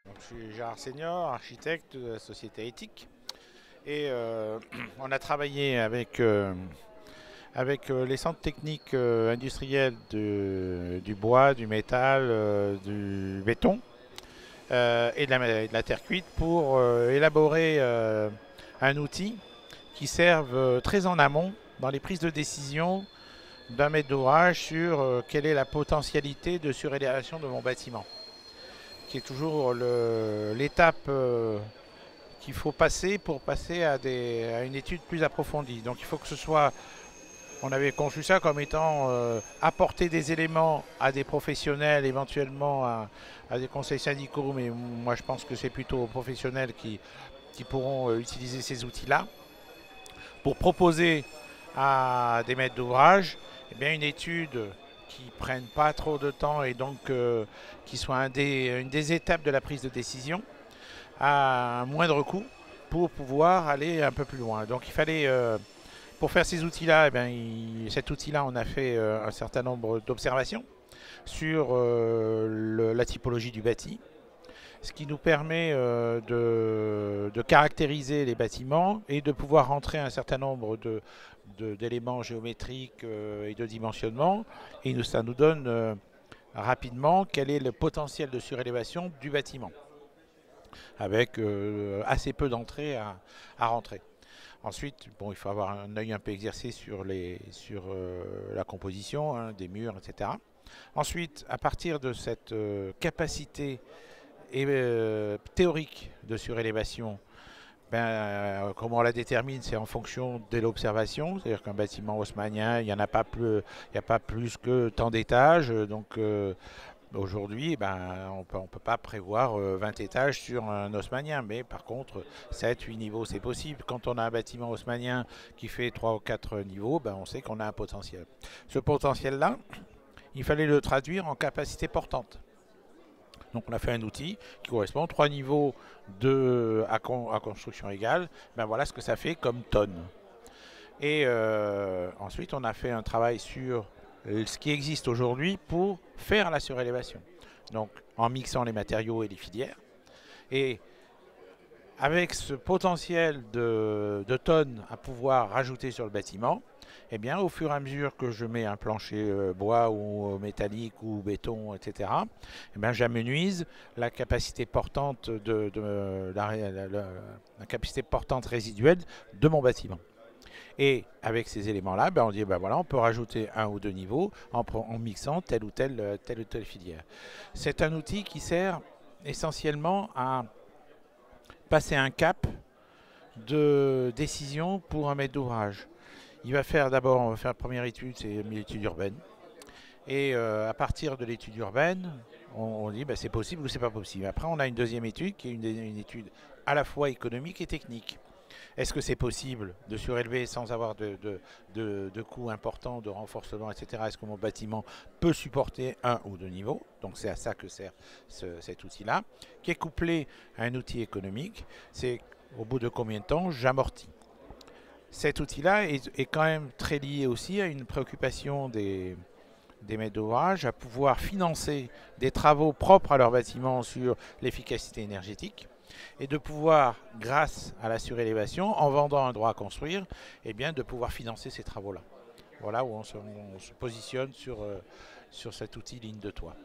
Donc, je suis Gérard Senior, architecte de la société Éthique. Et on a travaillé avec les centres techniques industriels du bois, du métal, du béton et de la terre cuite pour élaborer un outil qui serve très en amont dans les prises de décision d'un maître d'ouvrage sur quelle est la potentialité de surélévation de mon bâtiment, qui est toujours l'étape qu'il faut passer pour passer à une étude plus approfondie. Donc il faut que ce soit, on avait conçu ça comme étant apporter des éléments à des professionnels, éventuellement à des conseils syndicaux, mais moi je pense que c'est plutôt aux professionnels qui pourront utiliser ces outils-là pour proposer à des maîtres d'ouvrage eh bien, une étude qui ne prenne pas trop de temps et donc qui soit une des étapes de la prise de décision à un moindre coût pour pouvoir aller un peu plus loin. Donc il fallait, pour faire ces outils-là, cet outil-là, on a fait un certain nombre d'observations sur la typologie du bâti, ce qui nous permet de caractériser les bâtiments et de pouvoir rentrer un certain nombre d'éléments géométriques et de dimensionnement. Et ça nous donne rapidement quel est le potentiel de surélévation du bâtiment, avec assez peu d'entrées à rentrer. Ensuite, bon, il faut avoir un œil un peu exercé sur la composition hein, des murs, etc. Ensuite, à partir de cette capacité théorique de surélévation, comment on la détermine, c'est en fonction de l'observation. C'est-à-dire qu'un bâtiment haussmannien, il n'y a pas plus que tant d'étages. Donc aujourd'hui, on peut pas prévoir 20 étages sur un haussmannien, mais par contre, 7-8 niveaux, c'est possible. Quand on a un bâtiment haussmannien qui fait 3 ou 4 niveaux, on sait qu'on a un potentiel. Ce potentiel-là, il fallait le traduire en capacité portante. Donc on a fait un outil qui correspond à 3 niveaux à construction égale. Voilà ce que ça fait comme tonnes. Et ensuite, on a fait un travail sur ce qui existe aujourd'hui pour faire la surélévation. Donc, en mixant les matériaux et les filières. Et avec ce potentiel de tonnes à pouvoir rajouter sur le bâtiment, eh bien, au fur et à mesure que je mets un plancher bois ou métallique ou béton, etc., j'amenuise la capacité portante la capacité portante résiduelle de mon bâtiment. Et avec ces éléments-là, on dit voilà, on peut rajouter un ou deux niveaux en mixant telle ou telle filière. C'est un outil qui sert essentiellement à passer un cap de décision pour un maître d'ouvrage. On va faire la première étude, c'est l'étude urbaine. Et à partir de l'étude urbaine, on dit c'est possible ou c'est pas possible. Après, on a une deuxième étude qui est une étude à la fois économique et technique. Est-ce que c'est possible de surélever sans avoir de coûts importants, de renforcement, etc. Est-ce que mon bâtiment peut supporter un ou deux niveaux? Donc c'est à ça que sert cet outil-là, qui est couplé à un outil économique. C'est au bout de combien de temps j'amortis. Cet outil-là est quand même très lié aussi à une préoccupation des maîtres d'ouvrage à pouvoir financer des travaux propres à leur bâtiment sur l'efficacité énergétique et de pouvoir, grâce à la surélévation, en vendant un droit à construire, de pouvoir financer ces travaux-là. Voilà où on se positionne sur cet outil ligne de toit.